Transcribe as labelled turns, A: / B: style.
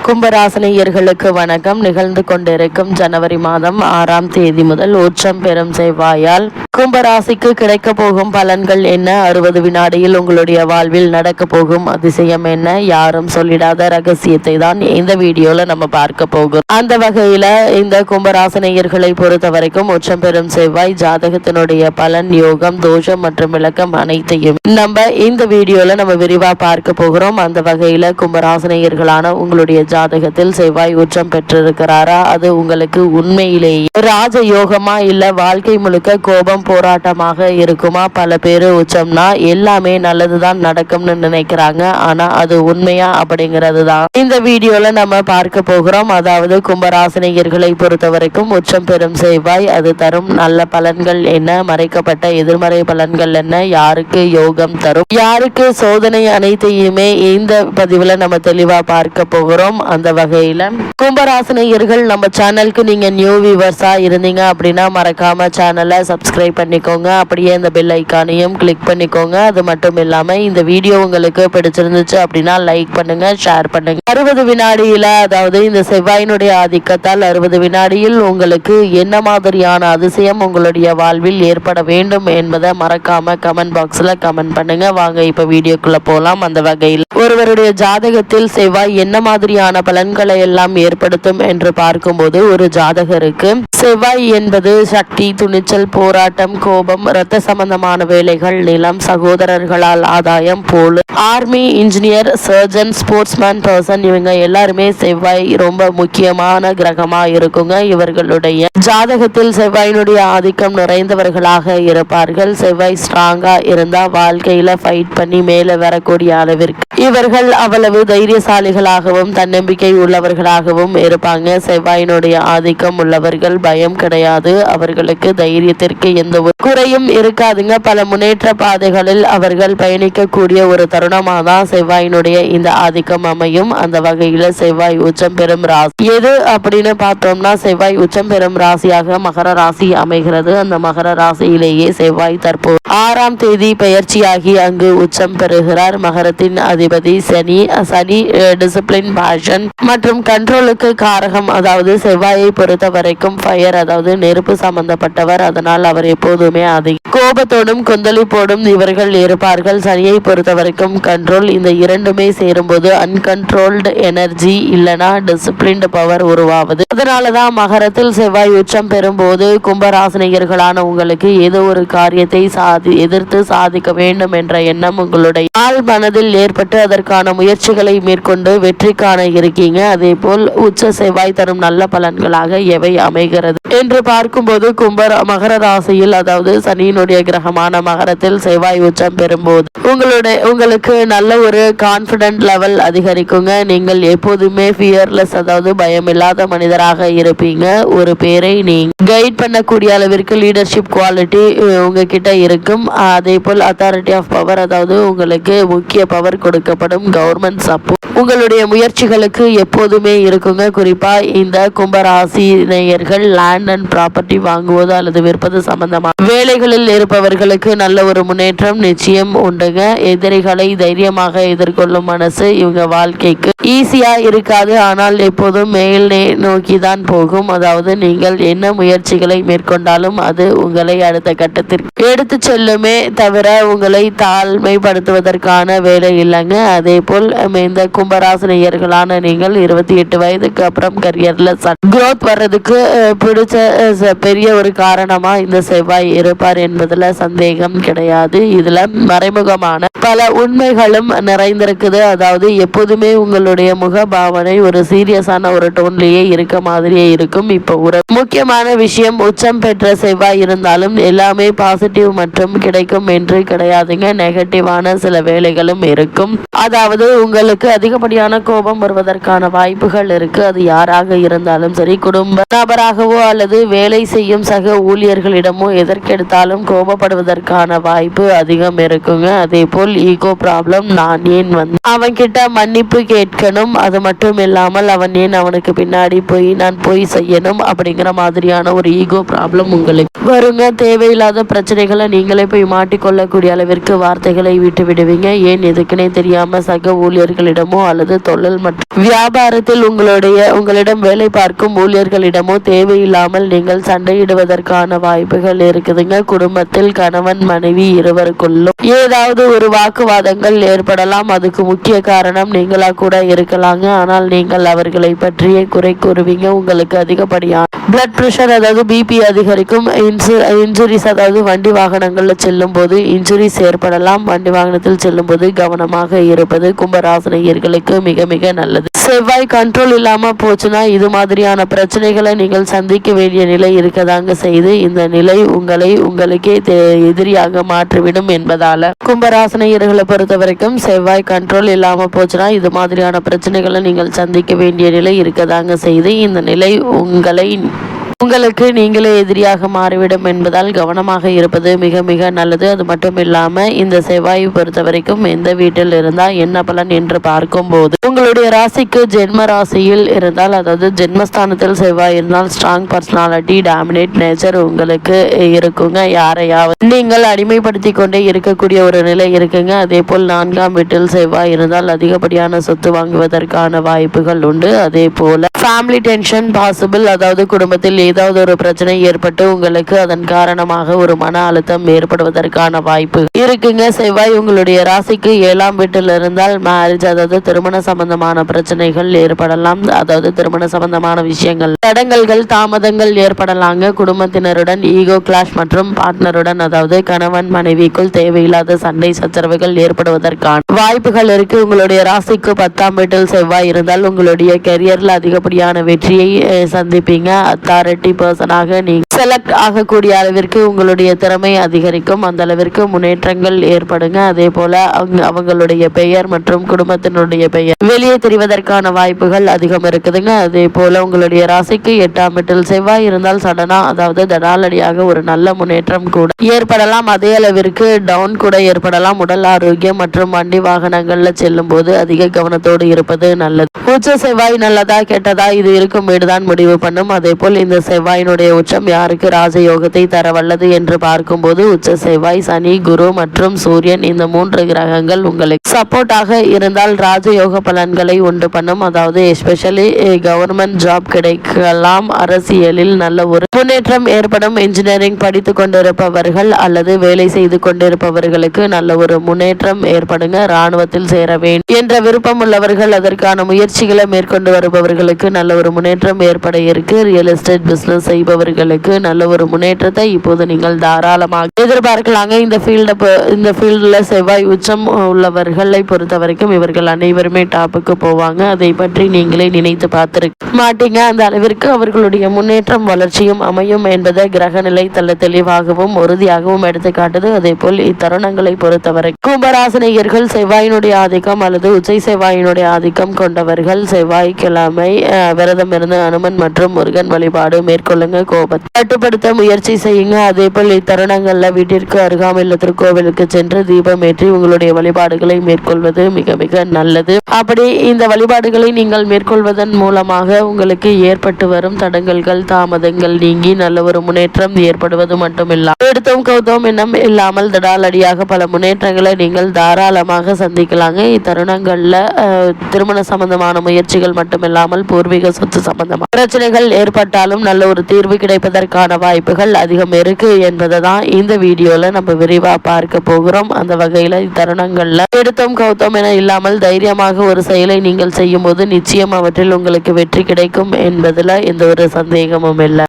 A: கும்பராசினியர்களுக்கு வணக்கம். நிகழ்ந்து கொண்டிருக்கும் ஜனவரி மாதம் 6ஆம் தேதி முதல் உச்சம் பெறும் செவ்வாயால் கும்பராசிக்கு கிடைக்க போகும் பலன்கள் என்ன, 60 வினாடியில் உங்களுடைய வாழ்வில் நடக்க போகும் அதிசயம் என்ன, யாரும் சொல்லிடாத ரகசியத்தை தான் இந்த வீடியோல நம்ம பார்க்க போகிறோம். அந்த வகையில இந்த கும்பராசினியர்களை பொறுத்த வரைக்கும் உச்சம் பெறும் செவ்வாய் ஜாதகத்தினுடைய பலன், யோகம், தோஷம் மற்றும் விளக்கம் அனைத்தையும் நம்ம இந்த வீடியோல நம்ம விரிவா பார்க்க போகிறோம். அந்த வகையில கும்பராசினியர்களான உங்களுடைய ஜாதகத்தில் செவ்வாய் உச்சம் பெற்றிருக்கிறாரா, அது உங்களுக்கு உண்மையிலேயே ராஜ யோகமா இல்ல வாழ்க்கை முழுக்க கோபம் போராட்டமாக இருக்குமா? பல பேரு உச்சம்னா எல்லாமே நல்லதுதான் நடக்கும்னு நினைக்கிறாங்க. ஆனா அது உண்மையா அப்படிங்கிறது தான் இந்த வீடியோல நம்ம பார்க்க போகிறோம். அதாவது கும்பராசினியர்களை பொறுத்த வரைக்கும் உச்சம் பெறும் செவ்வாய் அது தரும் நல்ல பலன்கள் என்ன, மறைக்கப்பட்ட எதிர்மறை பலன்கள் என்ன, யாருக்கு யோகம் தரும், யாருக்கு சோதனை, அனைத்தையுமே இந்த பதிவுல நம்ம தெளிவா பார்க்க போகிறோம். அந்த வகையில கும்பராசினியர்கள் நம்ம சேனலுக்கு நீங்க நியூ வியூவர்ஸா இருந்தீங்க அப்படின்னா மறக்காம சேனலை சப்ஸ்கிரைப் பண்ணிக்கோங்க. அப்படியே இந்த பெல் ஐக்கானையும் கிளிக் பண்ணிக்கோங்க. அது மட்டும் இல்லாம இந்த வீடியோ உங்களுக்கு பிடிச்சிருந்துச்சு அப்படின்னா லைக் பண்ணுங்க, ஷேர் பண்ணுங்க. 60 வினாடியில அதாவது இந்த செவ்வாயினுடைய ஆதிக்கத்தால் 60 வினாடியில் உங்களுக்கு என்ன மாதிரியான அதிசயம் உங்களுடைய வாழ்வில் ஏற்பட வேண்டும் என்பதை மறக்காம கமெண்ட் பாக்ஸ்ல கமெண்ட் பண்ணுங்க. வாங்க இப்ப வீடியோக்குள்ள போலாம். அந்த வகையில் ஒருவருடைய ஜாதகத்தில் செவ்வாய் என்ன மாதிரியான பலன்களை எல்லாம் ஏற்படுத்தும் என்று பார்க்கும்போது, ஒரு ஜாதகருக்கு செவ்வாய் என்பது சக்தி, துணிச்சல், போராட்டம், கோபம், இரத்த சம்பந்தமான வேலைகள், நிலம், சகோதரர்களால் ஆதாயம், போல army, engineer, surgeon, sportsman person, இவங்க எல்லாருமே செவ்வாய் ரொம்ப முக்கியமான கிரகமா இருக்குங்க. இவர்களுடைய ஜாதகத்தில் செவ்வாயினுடைய ஆதிக்கம் நிறைந்தவர்களாக இருப்பார்கள். செவ்வாய் ஸ்ட்ராங்கா இருந்தா வாழ்க்கையில ஃபைட் பண்ணி மேல வரக்கூடிய அளவிற்கு இவர்கள் அவ்வளவு தைரியசாலிகளாகவும் தன்னம்பிக்கை உள்ளவர்களாகவும் இருப்பாங்க. செவ்வாயினுடைய ஆதிக்கம் உள்ளவர்கள் பயம் கிடையாது, அவர்களுக்கு தைரியத்திற்கு எந்த ஒரு குறையும் இருக்காதுங்க. பல முன்னேற்ற பாதைகளில் அவர்கள் பயணிக்கக்கூடிய ஒரு தருணமாக தான் செவ்வாயினுடைய இந்த ஆதிக்கம் அமையும். அந்த வகையில செவ்வாய் உச்சம் பெறும் ராசி எது அப்படின்னு பார்த்தோம்னா, செவ்வாய் உச்சம் பெறும் ராசியாக மகர ராசி அமைகிறது. அந்த மகர ராசியிலேயே செவ்வாய் தற்போது 6ஆம் தேதி பெயர்ச்சியாகி அங்கு உச்சம் பெறுகிறார். மகரத்தின் அதிபதி சனி டிசிப்ளின், பேஷன் மற்றும் கண்ட்ரோலுக்கு காரகம். அதாவது செவ்வாயை பொறுத்த வரைக்கும் ஃபயர், அதாவது நெருப்பு சம்பந்தப்பட்டவர். அதனால் அவர் எப்போதுமே அதிக கோபத்தோடும் கொந்தளிப்போடும் இவர்கள் இருப்பார்கள். சனியை பொறுத்த வரைக்கும் கண்ட்ரோல். இந்த இரண்டுமே சேரும்போது அன்கண்ட்ரோல்டு எனர்ஜி இல்லனா டிசிப்ளின்டு பவர் உருவாவது. அதனாலதான் மகரத்தில் செவ்வாய் உச்சம் பெறும்போது கும்பராசினியர்களான உங்களுக்கு ஏதோ ஒரு காரியத்தை எதிர்த்து சாதிக்க வேண்டும் என்ற எண்ணம் உங்களுடைய ஆள் மனதில் ஏற்பட்டு அதற்கான முயற்சிகளை மேற்கொண்டு வெற்றி காண இருக்கீங்க. அதே போல் உச்ச செவ்வாய் தரும் நல்ல பலன்களாக எவை அமைகிறது என்று பார்க்கும்போது, மகர ராசியில் அதாவது சனியினுடைய கிரகமான மகரத்தில் செவ்வாய் உச்சம் பெறும்போது உங்களுக்கு நல்ல ஒரு கான்பிடன்ட் லெவல் அதிகரிக்குங்க. நீங்கள் எப்போதுமே ஃபியர்லெஸ், அதாவது பயமில்லாத மனிதராக இருப்பீங்க. ஒரு பேரை நீங்க கைட் பண்ணக்கூடிய அளவிற்கு லீடர்ஷிப் குவாலிட்டி உங்ககிட்ட இருக்கும். அதே போல் அத்தாரிட்டி ஆஃப் பவர், அதாவது உங்களுக்கு முக்கிய பவர் கொடுக்கப்படும். கவர்மெண்ட் சப்போர்ட் உங்களுடைய முயற்சிகளுக்கு எப்போதுமே இருக்குங்க. குறிப்பா இந்த கும்பராசி நேயர்கள் லேண்ட் அண்ட் ப்ராப்பர்ட்டி வாங்குவது அல்லது விற்பது சம்பந்தமாக வேலைகளில் இருப்பவர்களுக்கு நல்ல ஒரு முன்னேற்றம் நிச்சயம் உண்டுங்க. எதிரிகளை தைரியமாக எதிர்கொள்ளும் மனசு இவங்க வாழ்க்கைக்கு ஈஸியா இருக்காது. ஆனால் எப்போதும் மேல் நோக்கி தான் போகும். அதாவது நீங்கள் என்ன முயற்சிகளை மேற்கொண்டாலும் அது உங்களை அடுத்த கட்டத்திற்கு எடுத்து செல்லுமே தவிர உங்களை தாழ்மைப்படுத்துவதற்கான வேலை இல்லைங்க. அதே போல் இந்த கும்பராசினியர்களான நீங்கள் 28 வயதுக்கு அப்புறம் கரியர்ல growth வர்றதுக்கு பிடிச்ச பெரிய ஒரு காரணமா இந்த செவ்வாய் இருப்பார் என்பதுல சந்தேகம் கிடையாது. இதுல மறைமுகமான பல உண்மைகளும் நிறைந்திருக்குது. அதாவது எப்போதுமே உங்களுடைய முக பாவனை ஒரு சீரியஸான ஒரு டோன்லயே இருக்க மாதிரியே இருக்கும். இப்போ ஒரு முக்கியமான விஷயம், உச்சம் பெற்ற செவ்வாய் இருந்தாலும் எல்லாமே பாசிட்டிவ் மற்றும் கிடைக்கும் என்று கிடையாதுங்க. நெகட்டிவான சில வேலைகளும் இருக்கும். அதாவது உங்களுக்கு அதிகப்படியான கோபம் வருவதற்கான வாய்ப்புகள் இருக்கு. அது யாராக இருந்தாலும் சரி, குடும்ப நபராகவோ அல்லது வேலை செய்யும் சக ஊழியர்களிடமோ எதற்கெடுத்தாலும் கோபப்படுவதற்கான வாய்ப்பு அதிகம் இருக்குங்க. அதே போல் ஈகோ ப்ராப்ளம், நான் ஏன் அவன் கிட்ட மன்னிப்பு கேட்கணும், அது மட்டும் இல்லாமல் அவன் ஏன் அவனுக்கு பின்னாடி நான் போய் செய்யணும் அப்படிங்கிற மாதிரியான ஒரு ஈகோ ப்ராப்ளம் உங்களுக்கு வருங்க. தேவையில்லாத பிரச்சனைகளை நீங்கள் நீங்களே போய் மாட்டிக்கொள்ளக்கூடிய அளவிற்கு வார்த்தைகளை விட்டு விடுவீங்க. ஏன் எதுக்குன்னே தெரியாம சக ஊழியர்களிடமோ அல்லது தொழில் மற்றும் வியாபாரத்தில் உங்களிடம் வேலை பார்க்கும் ஊழியர்களிடமோ தேவையில்லாமல் நீங்கள் சண்டையிடுவதற்கான வாய்ப்புகள் இருக்குதுங்க. குடும்பத்தில் கணவன் மனைவி இருவருக்குள்ளும் ஏதாவது ஒரு வாக்குவாதங்கள் ஏற்படலாம். அதுக்கு முக்கிய காரணம் நீங்களா கூட இருக்கலாங்க. ஆனால் நீங்கள் அவர்களை பற்றியே குறை கூறுவீங்க. உங்களுக்கு அதிகப்படியான பிளட் பிரஷர் அதாவது பிபி அதிகரிக்கும். இன்ஜுரிஸ் அதாவது வண்டி வாகனங்களில் செல்லும் போது இன்ஜுரிஸ் ஏற்படலாம். வண்டி வாகனத்தில் செல்லும் போது கவனமாக இருப்பது கும்பராசினியர்களுக்கு மிக மிக நல்லது. செவ்வாய் கண்ட்ரோல் இல்லாம போச்சுன்னா இது மாதிரியான பிரச்சனைகளை நீங்கள் சந்திக்க வேண்டிய நிலை இருக்கதாங்க செய்து. இந்த நிலை உங்களுக்கே எதிரியாக மாற்றிவிடும் என்பதால கும்பராசினியர்களை பொறுத்த வரைக்கும் செவ்வாய் கண்ட்ரோல் இல்லாம போச்சுன்னா இது மாதிரியான பிரச்சனைகளை நீங்கள் சந்திக்க வேண்டிய நிலை இருக்கதாங்க செய்து. இந்த நிலை உங்களுக்கு நீங்களே எதிரியாக மாறிவிடும் என்பதால் கவனமாக இருப்பது மிக மிக நல்லது. அது மட்டும் இல்லாம இந்த செவ்வாயை பொறுத்த வரைக்கும் எந்த வீட்டில் இருந்தால் என்ன பலன் என்று பார்க்கும்போது உங்களுடைய ராசிக்கு ஜென்ம ராசியில் இருந்தால் அதாவது ஜென்மஸ்தானத்தில் செவ்வாய் இருந்தால் ஸ்ட்ராங் பர்சனாலிட்டி டாமினேட் நேச்சர் உங்களுக்கு இருக்குங்க. யாரையாவது நீங்கள் அடிமைப்படுத்தி கொண்டே இருக்கக்கூடிய ஒரு நிலை இருக்குங்க. அதே போல் 4ஆம் வீட்டில் செவ்வாய் இருந்தால் அதிகப்படியான சொத்து வாங்குவதற்கான வாய்ப்புகள் உண்டு. அதே போல ஃபேமிலி டென்ஷன் பாசிபிள் அதாவது குடும்பத்தில் ஏதாவது ஒரு பிரச்சனை ஏற்பட்டு உங்களுக்கு அதன் காரணமாக ஒரு மன அழுத்தம் ஏற்படுவதற்கான வாய்ப்பு இருக்குங்க. செவ்வாய் உங்களுடைய ராசிக்கு 7ஆம் வீட்டில் இருந்தால் மேரேஜ் அதாவது திருமண சம்பந்தமான பிரச்சனைகள் ஏற்படலாம். அதாவது திருமண சம்பந்தமான விஷயங்கள் தடங்கல்கள் தாமதங்கள் ஏற்படலாங்க. குடும்பத்தினருடன் ஈகோ கிளாஷ் மற்றும் பார்ட்னருடன் அதாவது கணவன் மனைவிக்குள் தேவையில்லாத சண்டை சச்சரவுகள் ஏற்படுவதற்கான வாய்ப்புகள் இருக்கு. உங்களுடைய ராசிக்கு 10ஆம் வீட்டில் செவ்வாய் இருந்தால் உங்களுடைய கெரியர்ல அதிகப்படியான வெற்றியை சந்திப்பீங்க. அத்தாரிட்டி பர்சனாக நீங்க செலக்ட் ஆகக்கூடிய அளவிற்கு உங்களுடைய திறமை அதிகரிக்கும். அந்த அளவிற்கு முன்னேற்றங்கள் ஏற்படுங்க. அதே போல அவங்களுடைய பெயர் மற்றும் குடும்பத்தினுடைய பெயர் வெளியே தெரிவதற்கான வாய்ப்புகள் அதிகம் இருக்குதுங்க. அதே போல உங்களுடைய ராசிக்கு 8ஆம் வீட்டில் செவ்வாய் இருந்தால் சடனா அதாவது தடாலடியாக ஒரு நல்ல முன்னேற்றம் கூட ஏற்படலாம். அதே அளவிற்கு டவுன் கூட ஏற்படலாம். உடல் ஆரோக்கியம் மற்றும் வண்டி வாகனங்கள்ல செல்லும் போது அதிக கவனத்தோடு இருப்பது நல்லது. உச்ச செவ்வாய் நல்லதா கெட்டதா இது இருக்கும் வீடுதான் முடிவு பண்ணும். அதே போல் இந்த செவ்வாயினுடைய உச்சம் யாருக்கு ராஜயோகத்தை தர வல்லது என்று பார்க்கும்போது உச்ச செவ்வாய் சனி குரு மற்றும் சூரியன் இந்த 3 கிரகங்கள் உங்களுக்கு சப்போர்ட்டாக இருந்தால் ராஜயோக பலன்களை உண்டு பண்ணும். அதாவது எஸ்பெஷலி கவர்மெண்ட் ஜாப் கிடைக்கலாம். அரசியலில் நல்ல ஒரு முன்னேற்றம் ஏற்படும். இன்ஜினியரிங் படித்து கொண்டிருப்பவர்கள் அல்லது வேலை செய்து கொண்டிருப்பவர்களுக்கு நல்ல ஒரு முன்னேற்றம் ஏற்படுங்க. இராணுவத்தில் சேர வேண்டும் என்ற விருப்பம் உள்ளவர்கள் அதற்கான முயற்சிகளை மேற்கொண்டு வருபவர்களுக்கு நல்ல ஒரு முன்னேற்றம் ஏற்பட இருக்கு. ரியல் எஸ்டேட் பிசினஸ் செய்பவர்களுக்கு நல்ல ஒரு முன்னேற்றத்தை இப்போது நீங்கள் தாராளமாக எதிர்பார்க்கலாங்க. இந்த ஃபீல்டில் செவ்வாய் உச்சம் உள்ளவர்களை பொறுத்த வரைக்கும் இவர்கள் அனைவருமே டாப்புக்கு போவாங்க. அதை பற்றி நீங்களே நினைத்து பார்த்திருக்க மாட்டீங்க. அந்த அளவிற்கு அவர்களுடைய முன்னேற்றம் வளர்ச்சியும் அமையும் என்பதை கிரக நிலை தெளிவாகவும் உறுதியாகவும் எடுத்து காட்டுது. அதே போல் இத்தருணங்களை பொறுத்தவரை கும்பராசினியர்கள் செவ்வாயினுடைய ஆதிக்கம் அல்லது உச்சை செவ்வாயினுடைய ஆதிக்கம் கொண்டவர்கள் செவ்வாய்க்கிழமை விரதம் இருந்து அனுமன் மற்றும் முருகன் வழிபாடு மேற்கொள்ளுங்க. கோபத்தை கட்டுப்படுத்த முயற்சி செய்யுங்க. அதே போல் இத்தருணங்கள்ல வீட்டிற்கு அருகாமையில் திருக்கோவிலுக்கு சென்று தீபம் ஏற்றி உங்களுடைய வழிபாடுகளை மேற்கொள்வது மிக மிக நல்லது. அப்படி இந்த வழிபாடுகளை நீங்கள் மேற்கொள்வதன் மூலமாக உங்களுக்கு ஏற்பட்டு வரும் தடங்கல்கள் தாமதங்கள் நீங்கி நல்ல ஒரு முன்னேற்றம் ஏற்படுவது மட்டுமில்ல எடுத்தோம் கௌதம் எண்ணம் இல்லாமல் தடாலடியாக பல முன்னேற்றங்களை நீங்கள் தாராளமாக சந்திக்கலாங்க. இத்தருணங்கள்ல திருமண சம்பந்தமான முயற்சிகள் மட்டுமில்லாமல் பூர்வீக சொத்து சம்பந்தமான பிரச்சனைகள் ஏற்பட்டாலும் நல்ல ஒரு தீர்வு கிடைப்பதற்கான வாய்ப்புகள் அதிகம் இருக்கு என்பதை தான் இந்த வீடியோல நம்ம விரிவா பார்க்க போகிறோம். அந்த வகையில இத்தருணங்கள்ல எடுத்தோம் கௌதம் என இல்லாமல் தைரியமாக ஒரு செயலை நீங்கள் செய்யும் போது நிச்சயம் அவற்றில் உங்களுக்கு வெற்றி கிடைக்கும் என்பதுல எந்த ஒரு சந்தேகமும் இல்லை.